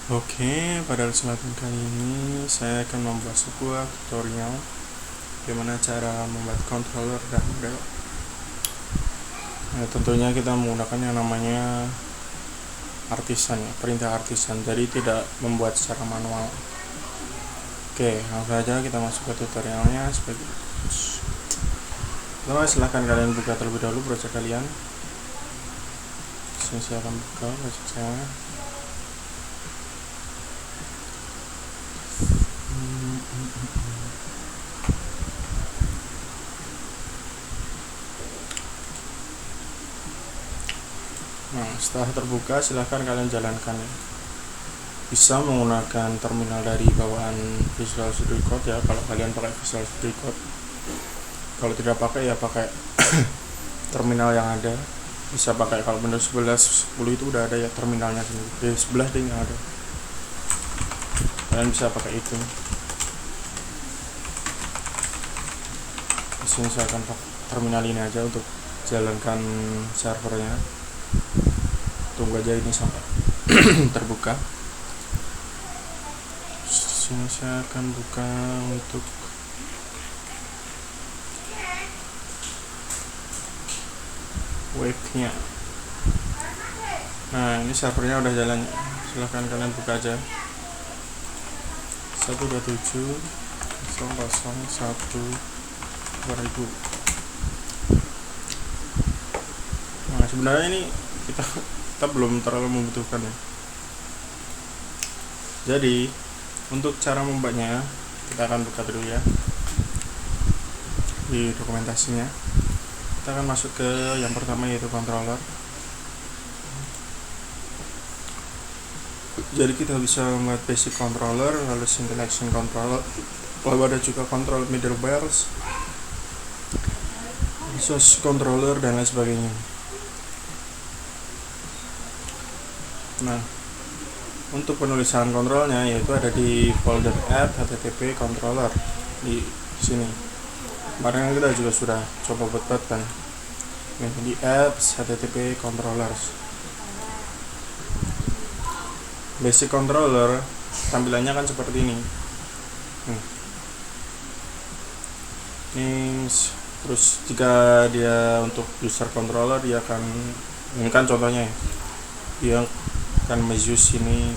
Oke, pada kesempatan kali ini saya akan membuat sebuah tutorial bagaimana cara membuat controller dan rel. Nah, tentunya kita menggunakan yang namanya artisan ya, perintah artisan, jadi tidak membuat secara manual. Oke, langsung saja kita masuk ke tutorialnya sebagai berikut. Pertama, silahkan kalian buka terlebih dahulu project kalian. Saya akan buka project saya. Nah, setelah terbuka silahkan kalian jalankan ya. Bisa menggunakan terminal dari bawaan Visual Studio Code ya, kalau kalian pakai Visual Studio Code. Kalau tidak pakai ya pakai terminal yang ada. Bisa pakai, kalau Windows 11 10 itu udah ada ya terminalnya sendiri. Sebelah deh yang ada. Kalian bisa pakai itu. Di sini saya akan pakai terminal ini aja untuk jalankan servernya. Tunggu aja ini sampai terbuka. Sini saya akan buka untuk webnya. Nah, ini servernya udah jalan ya. Silahkan kalian buka aja. 127.001.2000. Nah, sebenarnya ini kita belum terlalu membutuhkan ya. Jadi untuk cara membuatnya kita akan buka dulu ya di dokumentasinya. Kita akan masuk ke yang pertama, yaitu controller. Jadi kita bisa membuat basic controller, lalu single action controller, lalu ada juga control middlewares, resource controller, dan lain sebagainya. Nah, untuk penulisan kontrolnya yaitu ada di folder app http controller di sini. Kemarin kita juga sudah coba buat kan. Nah, di apps http controllers. Basic controller tampilannya kan seperti ini. Terus jika dia untuk user controller, dia akan, ini kan contohnya ya, dia akan use ini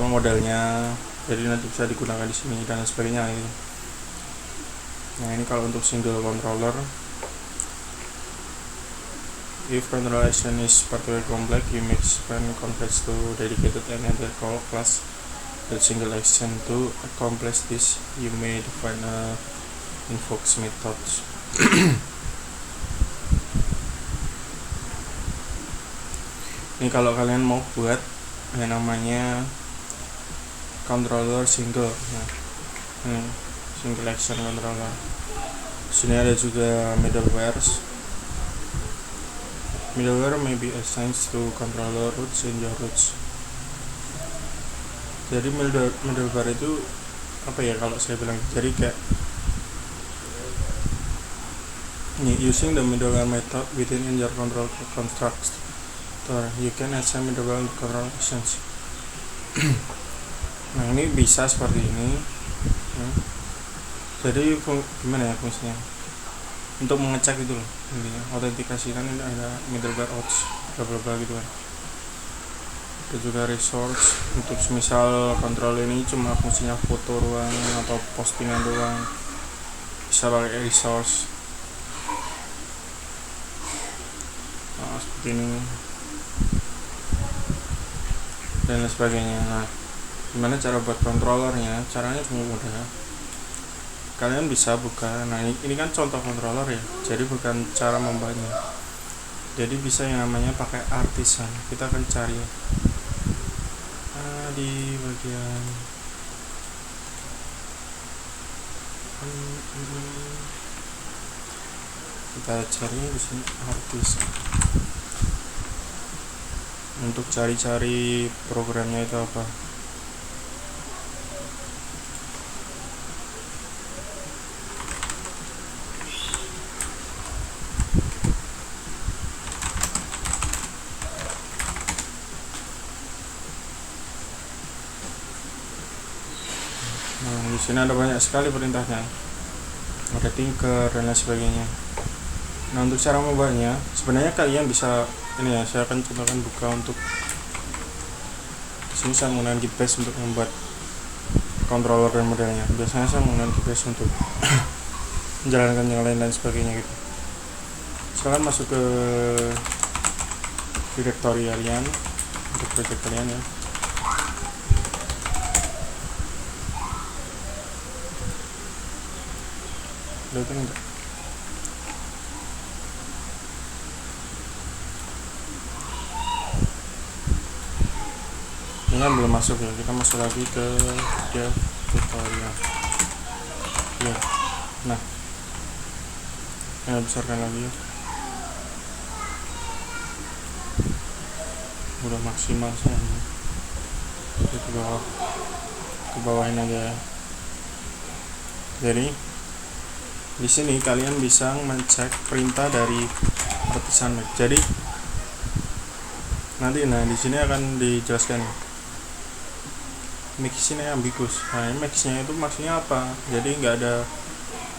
modelnya, jadi nanti bisa digunakan di sini dan sebagainya. Nah, ini kalau untuk single controller, if control action is particularly complex, you may expand complex to dedicated and enter call class the single action. To accomplish this, you may define a invokes methods. Ini kalau kalian mau buat yang namanya controller single, nah, single action controller. Sini ada juga middlewares. Middleware may be assigned to controller routes in your routes. Jadi middleware itu apa ya kalau saya bilang? Jadi kayak ini, using the middleware method within your control constructor, you can assign middleware control actions. Nah, ini bisa seperti ini. Jadi gimana ya fungsinya? Untuk mengecek itu loh, autentikasi kan ini ada middleware auth bla bla bla gitu kan. Ada juga resource, untuk misal kontrol ini cuma fungsinya foto doang atau postingan doang, bisa pakai resource. Nah, seperti ini dan lain sebagainya. Nah, gimana cara buat controllernya? Caranya cuma mudah. Kalian bisa buka, nah ini kan contoh controller ya, jadi bukan cara membuatnya. Jadi bisa yang namanya pakai artisan. Kita akan cari di bagian kita cari di sini artisan. Untuk cari-cari programnya itu apa? Nah, di sini ada banyak sekali perintahnya, ada tinker dan lain sebagainya. Nah, untuk cara membuatnya sebenarnya kalian bisa ini ya, saya akan contohkan buka untuk di sini. Saya menggunakan Gitbase untuk membuat controller dan modelnya. Biasanya saya menggunakan Gitbase untuk menjalankan yang lain sebagainya gitu. Silahkan masuk ke directory kalian untuk project kalian ya. Kelihatan enggak? Ini kan belum masuk ya, kita masuk lagi ke dev tutorial ya. Nah, saya besarkan lagi ya, udah maksimal saya ke bawahin aja ya. Jadi di sini kalian bisa mencek perintah dari Artisan Max. Jadi nanti di sini akan dijelaskan mix ini ambigus. Nah, mixnya itu maksudnya apa? Jadi nggak ada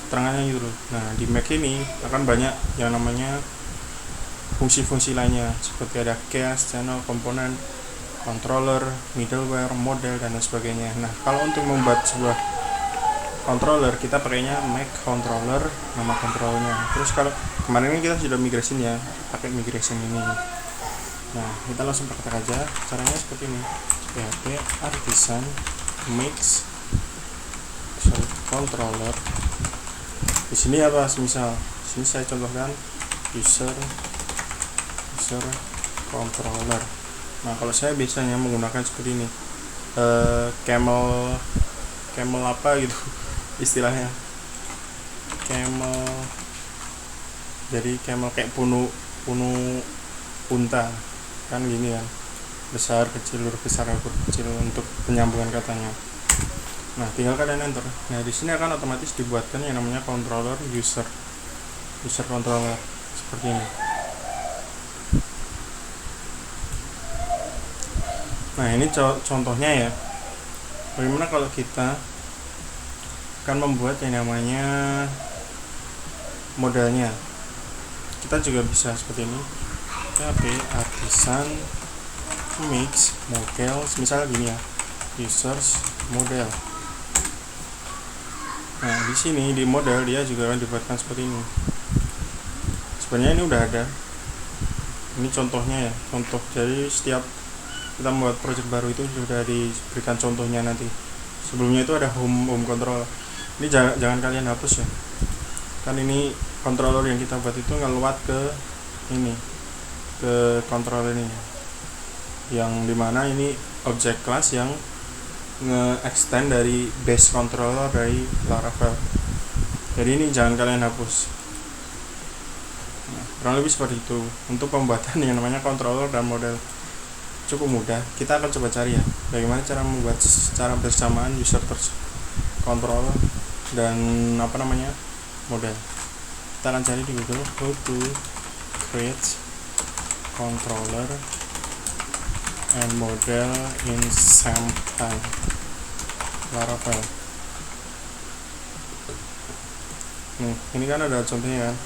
terangannya gitu loh. Nah, di Mac ini akan banyak yang namanya fungsi-fungsi lainnya seperti ada cache, channel, komponen, controller, middleware, model dan lain sebagainya. Nah, kalau untuk membuat sebuah controller kita pakainya Mac controller, nama controllernya. Terus kalau kemarin ini kita sudah migration ya, pakai migration ini. Nah, kita langsung praktek aja. Caranya seperti ini. PHP Artisan Mix controller. Di sini apa? Misal sini saya contohkan user controller. Nah, kalau saya biasanya menggunakan seperti ini, camel apa gitu istilahnya, camel. Jadi camel kayak punu unta kan gini kan, besar kecil untuk penyambungan katanya. Nah, tinggal kalian enter. Nah, di sini akan otomatis dibuatkan yang namanya controller user controller seperti ini. Nah, ini contohnya ya, bagaimana kalau kita akan membuat yang namanya modelnya. Kita juga bisa seperti ini, PHP Artisan Mix model, misalnya gini ya, users model. Nah, di sini di model dia juga akan dibuatkan seperti ini. Sebenarnya ini udah ada, ini contohnya ya, contoh. Jadi setiap kita membuat project baru itu sudah diberikan contohnya nanti. Sebelumnya itu ada home control. Ini jangan kalian hapus ya, kan ini controller yang kita buat itu ngeluat ke ini, ke controller ini, yang dimana ini object class yang nge-extend dari base controller dari Laravel. Jadi ini jangan kalian hapus. Nah, kurang lebih seperti itu untuk pembuatan yang namanya controller dan model. Cukup mudah. Kita akan coba cari ya, bagaimana cara membuat secara bersamaan user controller dan model. Kita akan cari di Google how to create controller and model in same time Laravel. Ini kan ada contohnya kan.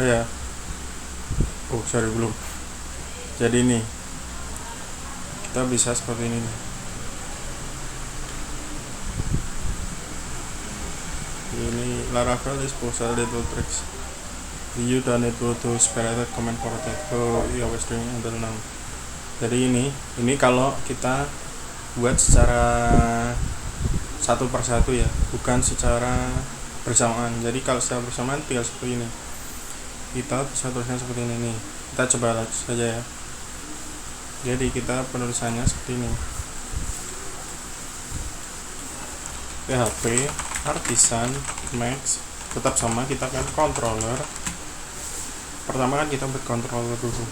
Ya. Oh, sorry belum. Jadi ini kita bisa seperti ini nih. Ini Laravel is posted little tricks. You don't need to spell that comment for that. So you always doing until now. Jadi ini kalau kita buat secara satu persatu ya, bukan secara bersamaan. Jadi kalau secara bersamaan tinggal seperti ini. Kita bisa tulisnya seperti ini nih. Kita coba saja ya. Jadi kita penulisannya seperti ini. PHP Artisan Max, tetap sama, kita kan controller. Pertama kan kita buat controller dulu.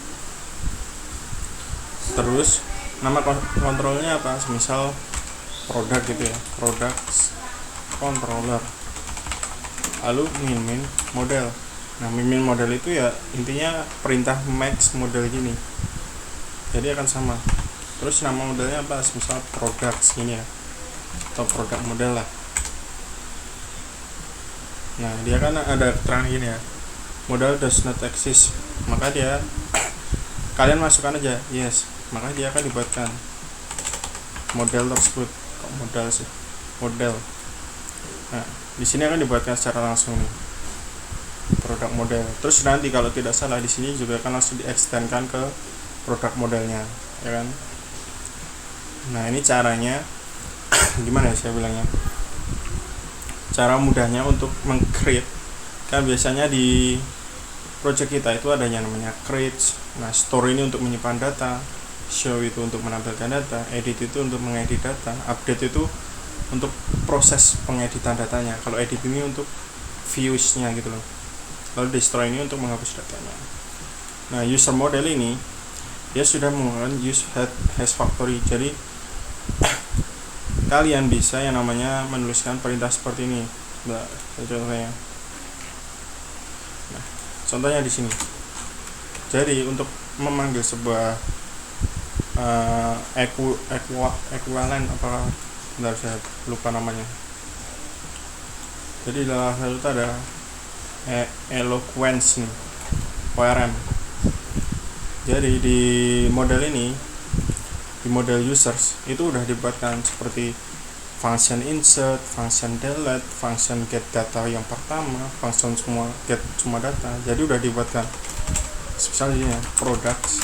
Terus nama kontrolnya apa, misal produk gitu ya, produk controller. Lalu min model. Nah, min model itu ya intinya perintah max model gini, jadi akan sama. Terus nama modelnya apa, misal produk ini ya, atau produk model lah. Nah, dia kan ada keterangan gini ya, model does not exist, maka dia kalian masukkan aja yes, maka dia akan dibuatkan model tersebut. Kok model sih, model. Nah, di sini akan dibuatkan secara langsung nih, produk model. Terus nanti kalau tidak salah di sini juga akan langsung diekstenkan ke produk modelnya, ya kan? Nah, ini caranya gimana ya saya bilangnya? Cara mudahnya untuk meng-create, kan biasanya di project kita itu adanya namanya create. Nah, store ini untuk menyimpan data, show itu untuk menampilkan data, edit itu untuk mengedit data, update itu untuk proses pengeditan datanya. Kalau edit ini untuk views-nya gitu loh. Lalu destroy ini untuk menghapus datanya. Nah, user model ini dia sudah menggunakan use hash factory. Jadi kalian bisa yang namanya menuliskan perintah seperti ini. Nah, contohnya. Nah, contohnya di sini. Jadi untuk memanggil sebuah ekuivalen, apa, bentar saya lupa namanya. Jadi dalam hal itu ada eloquence nih, ORM. Jadi di model ini, di model users itu udah dibuatkan seperti function insert, function delete, function get data yang pertama, function semua get semua data. Jadi udah dibuatkan misalnya products.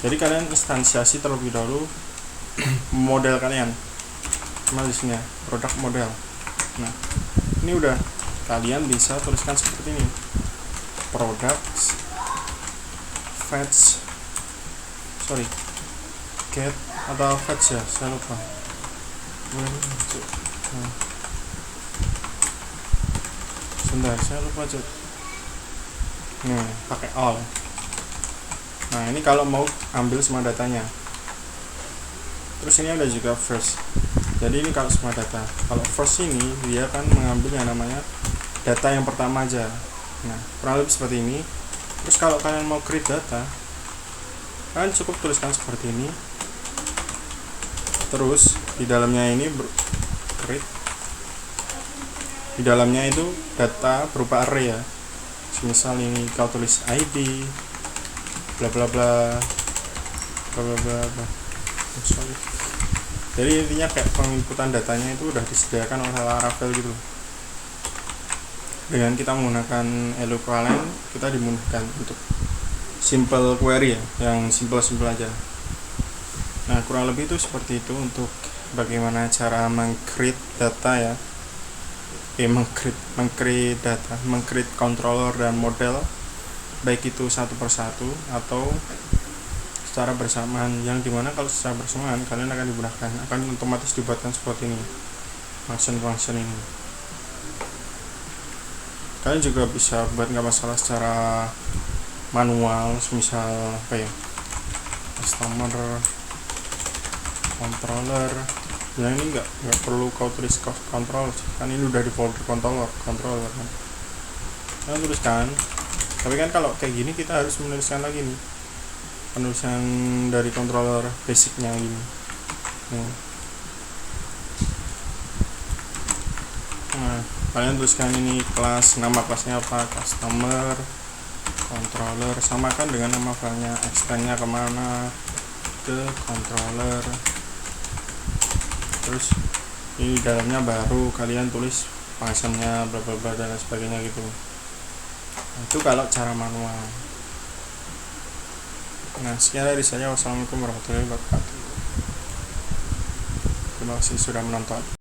Jadi kalian instansiasi terlebih dahulu model kalian. Di sini ya, produk model. Nah, ini udah kalian bisa tuliskan seperti ini, products get atau fetch ya, saya lupa. Sebentar, saya lupa aja. Nih, pakai all. Nah, ini kalau mau ambil semua datanya. Terus ini ada juga first. Jadi ini kalau semua data. Kalau first ini dia akan mengambil yang namanya data yang pertama aja. Nah, kurang lebih seperti ini. Terus kalau kalian mau create data, kalian cukup tuliskan seperti ini. Terus di dalamnya ini create. Di dalamnya itu data berupa array ya. Misal ini kau tulis ID bla bla bla bla bla bla bla. Jadi intinya kayak penginputan datanya itu udah disediakan oleh Laravel gitu. Dengan kita menggunakan eloqualen, kita dimudahkan untuk simple query ya, yang simple aja. Nah, kurang lebih itu seperti itu untuk bagaimana cara meng-create data ya. Meng-create data, meng-create controller dan model, baik itu satu persatu atau secara bersamaan, yang dimana kalau secara bersamaan kalian akan otomatis dibuatkan seperti ini, function ini. Kalian juga bisa buat, nggak masalah secara manual, misal apa ya, customer controller. Yang ini nggak perlu kau tulis control kan, ini udah di folder controller kan. Kalian tuliskan, tapi kan kalau kayak gini kita harus menuliskan lagi nih, penulisan dari controller basicnya gini. Nah, kalian tuliskan ini kelas, nama kelasnya apa, customer controller, samakan dengan nama filenya, extendnya kemana, ke controller. Terus ini dalamnya baru kalian tulis functionnya bla bla bla dan sebagainya gitu. Nah, itu kalau cara manual. Nah, sekian dari saya. Wassalamualaikum warahmatullahi wabarakatuh. Terima kasih sudah menonton.